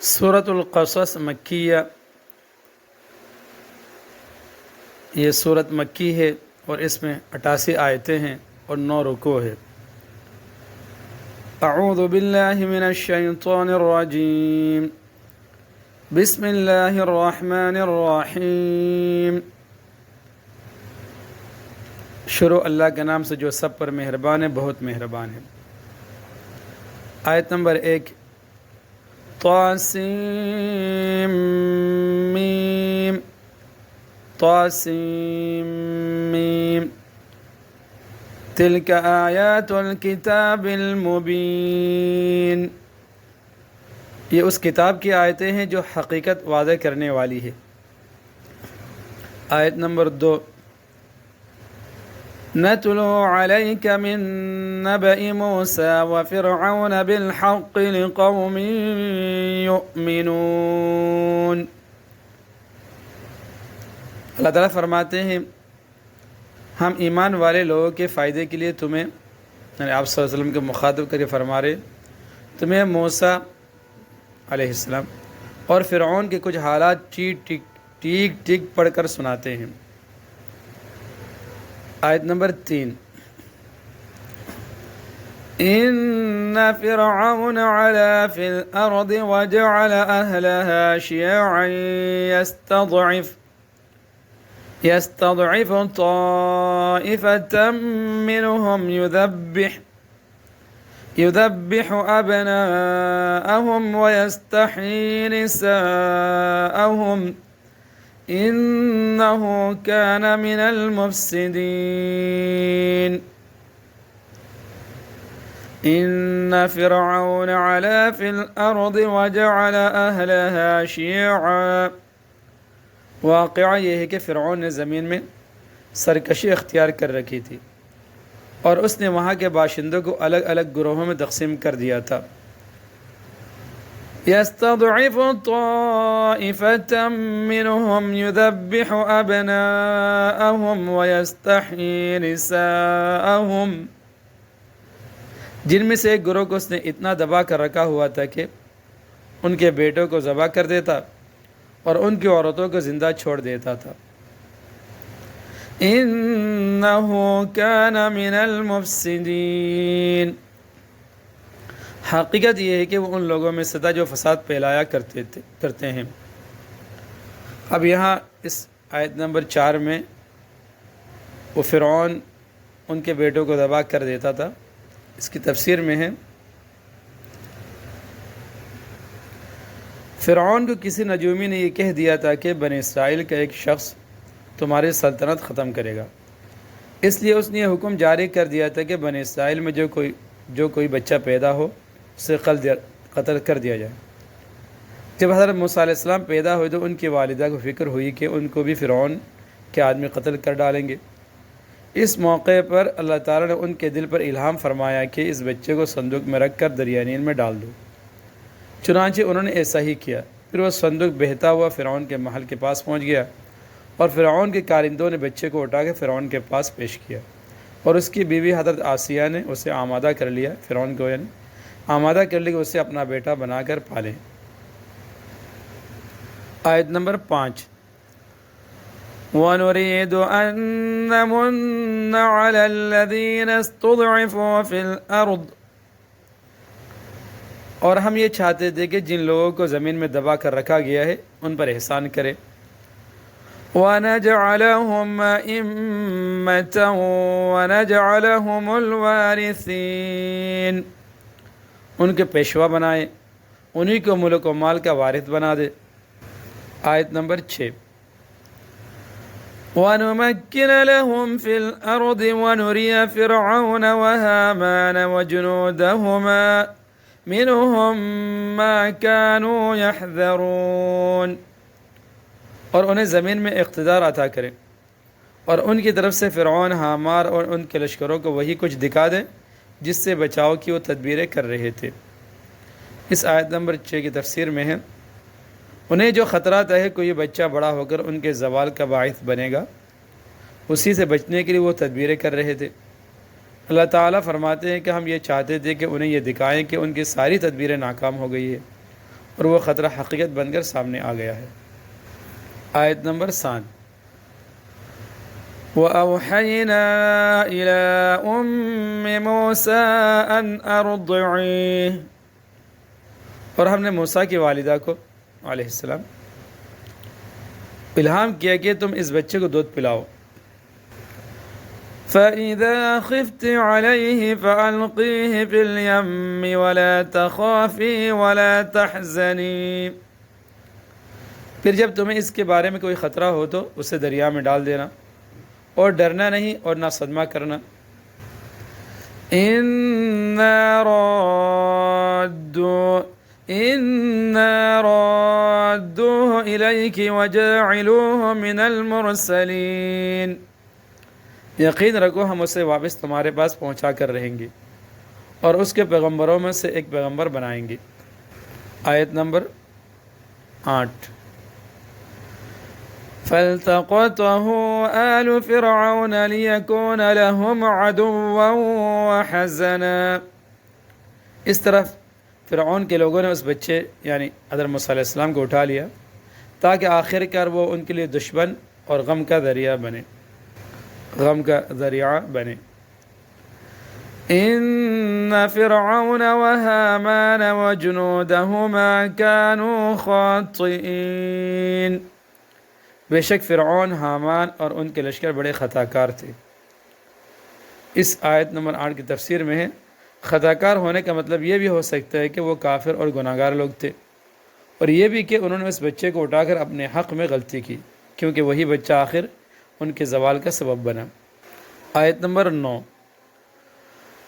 سورۃ القصص مکیہ، یہ صورت مکی ہے اور اس میں 88 آیتیں ہیں اور 9 رکوع ہے۔ اعوذ باللہ من الشیطان الرجیم، بسم اللہ الرحمن الرحیم۔ شروع اللہ کے نام سے جو سب پر مہربان ہے، بہت مہربان ہے۔ آیت نمبر 1، طاسیم میم، طاسیم میم، تلک آیات الکتاب المبین۔ یہ اس کتاب کی آیتیں ہیں جو حقیقت واضح کرنے والی ہے۔ آیت نمبر 2، نتلو علیک من نبأ موسیٰ وفرعون بالحق لقوم یؤمنون۔ اللہ تعالیٰ فرماتے ہیں ہم ایمان والے لوگوں کے فائدے کے لیے تمہیں، یعنی آپ صلی اللہ علیہ وسلم کے مخاطب کر کے فرما رہے تمہیں موسیٰ علیہ السلام اور فرعون کے کچھ حالات ٹیک ٹیک پڑھ کر سناتے ہیں۔ آیت نمبر 3، ان فرعون علا فی الارض وجعل اہلها شیعا يستضعف طائفة منهم يذبح أبناءهم ويستحيي نساءهم إنه كان من المفسدين۔ إن فرعون علا في الأرض وجعل أهلها شيعا۔ واقعہ یہ ہے کہ فرعون نے زمین میں سرکشی اختیار کر رکھی تھی اور اس نے وہاں کے باشندوں کو الگ الگ گروہوں میں تقسیم کر دیا تھا۔ يستضعف طائفة منهم يذبح أبناءهم ويستحيي نساءهم۔ جن میں سے ایک گروہ کو اس نے اتنا دبا کر رکھا ہوا تھا کہ ان کے بیٹوں کو ذبح کر دیتا اور ان کی عورتوں کو زندہ چھوڑ دیتا تھا۔ انہ کان من المفسدین۔ حقیقت یہ ہے کہ وہ ان لوگوں میں سے تھا جو فساد پھیلایا کرتے ہیں۔ اب یہاں اس آیت نمبر 4 میں وہ فرعون ان کے بیٹوں کو ذبح کر دیتا تھا۔ اس کی تفسیر میں ہے فرعون کو کسی نجومی نے یہ کہہ دیا تھا کہ بنی اسرائیل کا ایک شخص تمہاری سلطنت ختم کرے گا، اس لیے اس نے یہ حکم جاری کر دیا تھا کہ بنی اسرائیل میں جو کوئی بچہ پیدا ہو اسے قتل کر دیا جائے۔ جب حضرت موسیٰ علیہ السلام پیدا ہوئے تو ان کی والدہ کو فکر ہوئی کہ ان کو بھی فرعون کے آدمی قتل کر ڈالیں گے۔ اس موقع پر اللہ تعالیٰ نے ان کے دل پر الہام فرمایا کہ اس بچے کو صندوق میں رکھ کر دریا نیل میں ڈال دو۔ چنانچہ انہوں نے ایسا ہی کیا۔ پھر وہ صندوق بہتا ہوا فرعون کے محل کے پاس پہنچ گیا اور فرعون کے کارندوں نے بچے کو اٹھا کے فرعون کے پاس پیش کیا اور اس کی بیوی حضرت آسیہ نے اسے آمادہ کر لیا، فرعون کو یعنی آمادہ کر لیا کہ اسے اپنا بیٹا بنا کر پالیں۔ آیت نمبر 5، وَنُرِيدُ أَن نَّمُنَّ عَلَى الَّذِينَ اسْتُضْعِفُوا فِي الْأَرْضِ۔ اور ہم یہ چاہتے تھے کہ جن لوگوں کو زمین میں دبا کر رکھا گیا ہے ان پر احسان کرے۔ وَنَجْعَلَهُمْ أَئِمَّةً وَنَجْعَلَهُمُ الْوَارِثِينَ۔ ان کے پیشوا بنائے، انہی کو ملک و مال کا وارث بنا دے۔ آیت نمبر 6، وَنُمَكِّنَ لَهُمْ فِي الْأَرْضِ وَنُرِيَ فِرْعَوْنَ وَهَامَانَ وَجُنُودَهُمَا مِنْهُمْ مَا كَانُوا يَحْذَرُونَ۔ اور انہیں زمین میں اقتدار عطا کرے اور ان کی طرف سے فرعون، حامان اور ان کے لشکروں کو وہی کچھ دکھا دے جس سے بچاؤ کی وہ تدبیریں کر رہے تھے۔ اس آیت نمبر 6 کی تفسیر میں ہے انہیں جو خطرات ہے کوئی بچہ بڑا ہو کر ان کے زوال کا باعث بنے گا، اسی سے بچنے کے لیے وہ تدبیریں کر رہے تھے۔ اللہ تعالیٰ فرماتے ہیں کہ ہم یہ چاہتے تھے کہ انہیں یہ دکھائیں کہ ان کی ساری تدبیریں ناکام ہو گئی ہے اور وہ خطرہ حقیقت بن کر سامنے آ گیا ہے۔ آیت نمبر 7، وَأَوْحَيْنَا إِلَىٰ أُمِّ مُوسَىٰ أَنْ أَرْضِعِيهِ، اور ہم نے موسیٰ کی والدہ کو علیہ السلام الہام کیا کہ تم اس بچے کو دودھ پلاؤ۔ فَإِذَا خِفْتِ عَلَيْهِ فَأَلْقِيهِ فِي الْيَمِّ وَلَا تَخَافِي وَلَا تَحْزَنِي، پھر جب تمہیں اس کے بارے میں کوئی خطرہ ہو تو اسے دریا میں ڈال دینا، اور ڈرنا نہیں اور نہ صدمہ کرنا۔ إِنَّا رَادُّوهُ إِلَيْكِ وَجَاعِلُوهُ مِنَ الْمُرْسَلِينَ، یقین رکھو ہم اسے واپس تمہارے پاس پہنچا کر رہیں گے اور اس کے پیغمبروں میں سے ایک پیغمبر بنائیں گے۔ آیت نمبر 8، فَالْتَقَطَهُ آلُ فِرْعَوْنَ لِيَكُونَ لَهُمْ عَدُوًّا وَحَزَنًا، اس طرح فرعون کے لوگوں نے اس بچے یعنی حضرت موسیٰ علیہ السلام کو اٹھا لیا تاکہ آخر کار وہ ان کے لیے دشمن اور غم کا ذریعہ بنے۔ إِنَّ فِرْعَوْنَ وَهَامَانَ وَجُنُودَهُمَا كَانُوا خَاطِئِينَ، بے شک فرعون، حامان اور ان کے لشکر بڑے خطا کار تھے۔ اس آیت نمبر 8 کی تفسیر میں ہے خطا کار ہونے کا مطلب یہ بھی ہو سکتا ہے کہ وہ کافر اور گناہ گار لوگ تھے، اور یہ بھی کہ انہوں نے اس بچے کو اٹھا کر اپنے حق میں غلطی کی، کیونکہ وہی بچہ آخر ان کے زوال کا سبب بنا۔ آیت نمبر 9،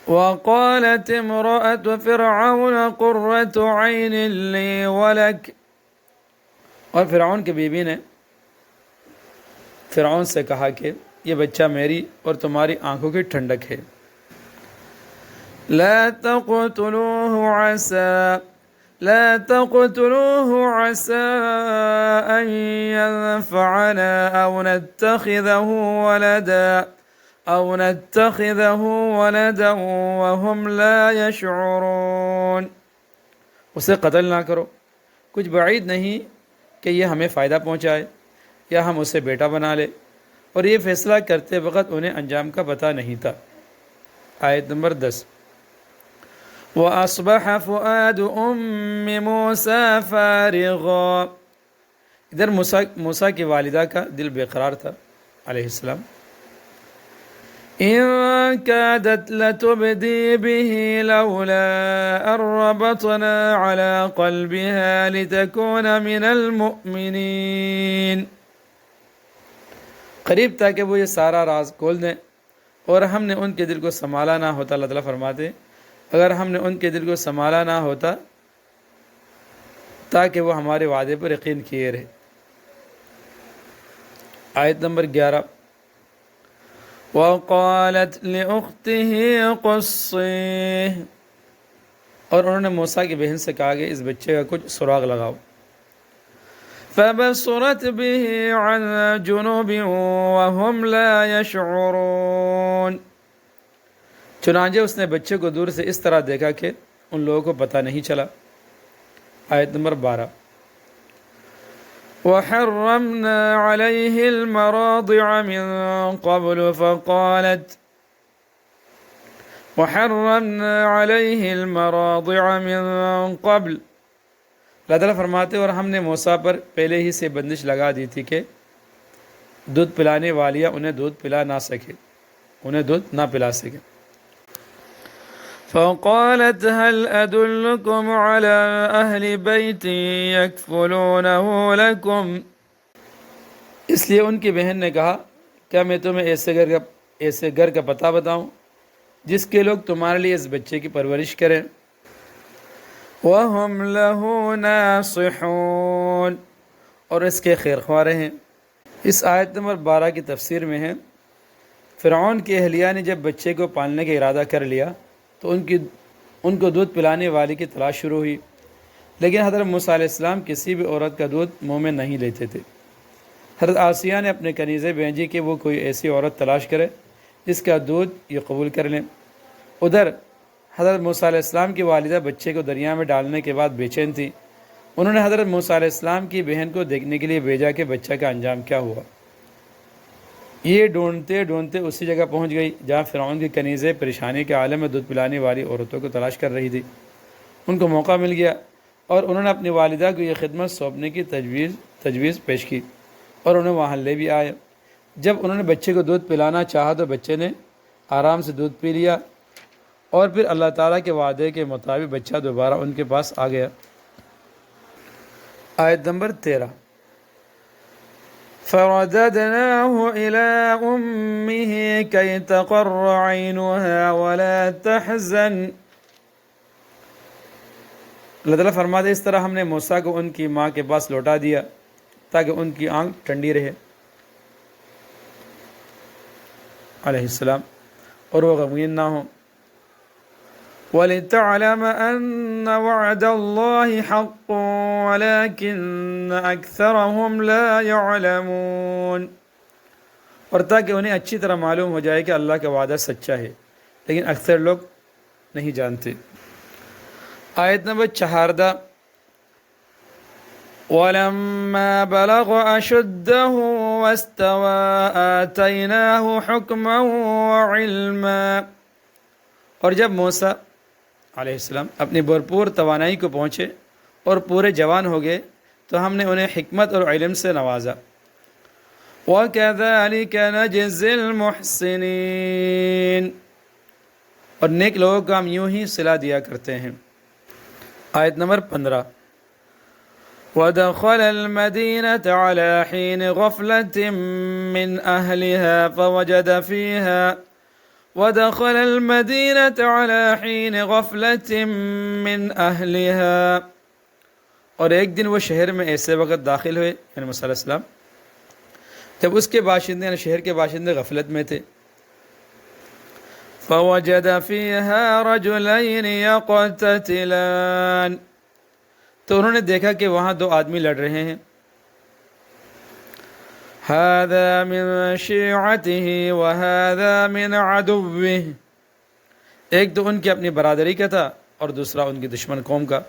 وَقَالَتِ امْرَأَتُ فِرْعَوْنَ قُرَّةُ عَيْنٍ لِّي وَلَكَ، اور فرعون کی بیوی نے فرعون سے کہا کہ یہ بچہ میری اور تمہاری آنکھوں کی ٹھنڈک ہے۔ لا تقتلوه عسى أن ينفعنا أو نتخذه ولدا وهم لا يشعرون، اسے قتل نہ کرو، کچھ بعید نہیں کہ یہ ہمیں فائدہ پہنچائے یا ہم اسے بیٹا بنا لے، اور یہ فیصلہ کرتے وقت انہیں انجام کا پتہ نہیں تھا۔ آیت نمبر 10، وَأَصْبَحَ فُؤَادُ أُمِّ مُوسَىٰ فَارِغًا، ادھر موسیٰ کی والدہ کا دل بے قرار تھا علیہ السلام۔ إِن كَادَتْ لَتُبْدِي بِهِ لَوْلَا أَن رَّبَطْنَا عَلَىٰ قَلْبِهَا لِتَكُونَ مِنَ الْمُؤْمِنِينَ، قریب تھا کہ وہ یہ سارا راز کھول دیں، اور ہم نے ان کے دل کو سنبھالا نہ ہوتا۔ اللہ تعالیٰ فرماتے اگر ہم نے ان کے دل کو سنبھالا نہ ہوتا تاکہ وہ ہمارے وعدے پر یقین کیے رہے۔ آیت نمبر 11، وَقَالَتْ لِأُخْتِهِ قُصِّيهِ، اور انہوں نے موسیٰ کی بہن سے کہا کہ اس بچے کا کچھ سراغ لگاؤ۔ فَبَصُرَتْ بِهِ عَنْ جُنُوبٍ وَهُمْ لَا يَشْعُرُونَ، چنانچہ اس نے بچے کو دور سے اس طرح دیکھا کہ ان لوگوں کو پتہ نہیں چلا۔ آیت نمبر 12، وَحَرَّمْنَا عَلَيْهِ الْمَرَاضِعَ مِن قَبْلُ اللہ تعالیٰ فرماتے اور ہم نے موسیٰ پر پہلے ہی سے بندش لگا دی تھی کہ دودھ پلانے والیاں انہیں دودھ نہ پلا سکے۔ فَقَالَتْ هَلْ أَدُلُّكُمْ عَلَىٰ أَهْلِ بَيْتٍ يَكْفُلُونَهُ لَكُمْ، اس لیے ان کی بہن نے کہا کیا میں تمہیں ایسے گھر کا پتہ بتاؤں جس کے لوگ تمہارے لیے اس بچے کی پرورش کریں۔ وَهُمْ لَهُ نَاصِحُونَ، اور اس کے خیر خواہ رہیں۔ اس آیت نمبر 12 کی تفسیر میں ہے فرعون کی اہلیہ نے جب بچے کو پالنے کا ارادہ کر لیا تو ان کو دودھ پلانے والی کی تلاش شروع ہوئی، لیکن حضرت موسیٰ علیہ السلام کسی بھی عورت کا دودھ منہ میں نہیں لیتے تھے۔ حضرت آسیہ نے اپنے کنیزے بھیجی کہ وہ کوئی ایسی عورت تلاش کرے جس کا دودھ یہ قبول کر لیں۔ ادھر حضرت موسیٰ علیہ السلام کی والدہ بچے کو دریا میں ڈالنے کے بعد بے چین تھی، انہوں نے حضرت موسیٰ علیہ السلام کی بہن کو دیکھنے کے لیے بھیجا کہ بچہ کا انجام کیا ہوا۔ یہ ڈھونڈتے ڈھونڈتے اسی جگہ پہنچ گئی جہاں فرعون کی کنیزیں پریشانی کے عالم میں دودھ پلانے والی عورتوں کو تلاش کر رہی تھی۔ ان کو موقع مل گیا اور انہوں نے اپنی والدہ کو یہ خدمت سونپنے کی تجویز پیش کی اور انہیں وہاں لے بھی آئے۔ جب انہوں نے بچے کو دودھ پلانا چاہا تو بچے نے آرام سے دودھ پی لیا اور پھر اللہ تعالیٰ کے وعدے کے مطابق بچہ دوبارہ ان کے پاس آ گیا۔ آیت نمبر 13 فَرَدَدْنَاهُ إِلَىٰ أُمِّهِ كَيْ تَقَرَّ عَيْنُهَا وَلَا تَحْزَنْ۔ اللہ تعالیٰ فرماتے اس طرح ہم نے موسیٰ کو ان کی ماں کے پاس لوٹا دیا تاکہ ان کی آنکھ ٹھنڈی رہے علیہ السلام اور وہ غمگین نہ ہوں۔ وَلِتَعْلَمَ أَنَّ وَعْدَ اللَّهِ حَقٌّ وَلَكِنَّ أَكْثَرَهُمْ لَا يَعْلَمُونَ، اور تاکہ انہیں اچھی طرح معلوم ہو جائے کہ اللہ کا وعدہ سچا ہے لیکن اکثر لوگ نہیں جانتے۔ آیت نمبر 14 وَلَمَّا بَلَغَ أَشُدَّهُ وَاسْتَوَىٰ آتَيْنَاهُ حُكْمًا وَعِلْمًا، اور جب موسیٰ علیہ السلام اپنی بھرپور توانائی کو پہنچے اور پورے جوان ہو گئے تو ہم نے انہیں حکمت اور علم سے نوازا۔ وَكَذَلِكَ نَجْزِي الْمُحْسِنِينَ، اور نیک لوگوں کو ہم یوں ہی صلہ دیا کرتے ہیں۔ آیت نمبر 15 وَدَخَلَ الْمَدِينَةَ عَلَىٰ حِينِ غَفْلَةٍ مِّنْ أَهْلِهَا فَوَجَدَ فِيهَا وَدَخَلَ الْمَدِينَةَ عَلَىٰ حِينِ غَفْلَةٍ مِّنْ أَهْلِهَا، اور ایک دن وہ شہر میں ایسے وقت داخل ہوئے یعنی موسیٰ علیہ السلام جب اس کے باشندے یعنی شہر کے باشندے غفلت میں تھے۔ فَوَجَدَ فِيهَا رَجُلَيْنِ يَقْتَتِلَانِ، تو انہوں نے دیکھا کہ وہاں دو آدمی لڑ رہے ہیں۔ هَذَا مِن شِيعَتِهِ وَهَذَا مِنْ عَدُوِّهِ، ایک تو ان کی اپنی برادری کا تھا اور دوسرا ان کی دشمن قوم کا۔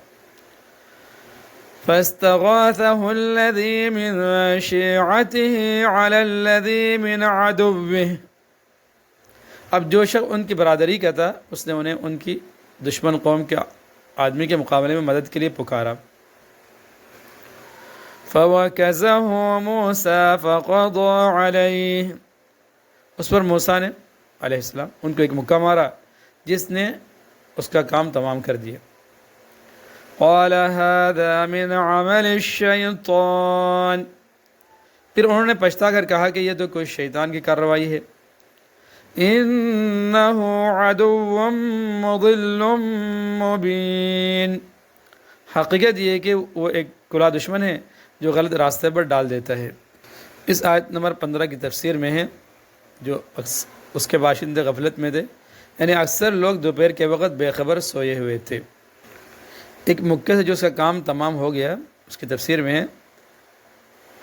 فَاسْتَغَاثَهُ الَّذِي مِن شِيعَتِهِ عَلَى الَّذِي مِنْ عَدُوِّهِ، اب جو شخص ان کی برادری کا تھا اس نے انہیں ان کی دشمن قوم کے آدمی کے مقابلے میں مدد کے لیے پکارا۔ فَوَكَزَهُ مُوسَىٰ فَقَضَىٰ عَلَيْهِ، اس پر موسیٰ نے علیہ السلام ان کو ایک مکہ مارا جس نے اس کا کام تمام کر دیا۔ قَالَ هَذَا مِنْ عَمَلِ الشَّيْطَانِ، پھر انہوں نے پچھتا کر کہا کہ یہ تو کوئی شیطان کی کارروائی ہے۔ إِنَّهُ عَدُوٌّ مُضِلٌّ مُبِينٌ، حقیقت یہ ہے کہ وہ ایک کھلا دشمن ہے جو غلط راستے پر ڈال دیتا ہے۔ اس آیت نمبر 15 کی تفسیر میں ہے جو اس کے باشندے غفلت میں تھے، یعنی اکثر لوگ دوپہر کے وقت بے خبر سوئے ہوئے تھے۔ ایک مکے سے جو اس کا کام تمام ہو گیا اس کی تفسیر میں ہے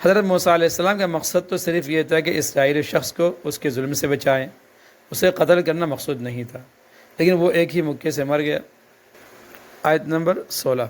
حضرت موسیٰ علیہ السلام کا مقصد تو صرف یہ تھا کہ اسرائیلی شخص کو اس کے ظلم سے بچائیں، اسے قتل کرنا مقصود نہیں تھا، لیکن وہ ایک ہی مکے سے مر گیا۔ آیت نمبر 16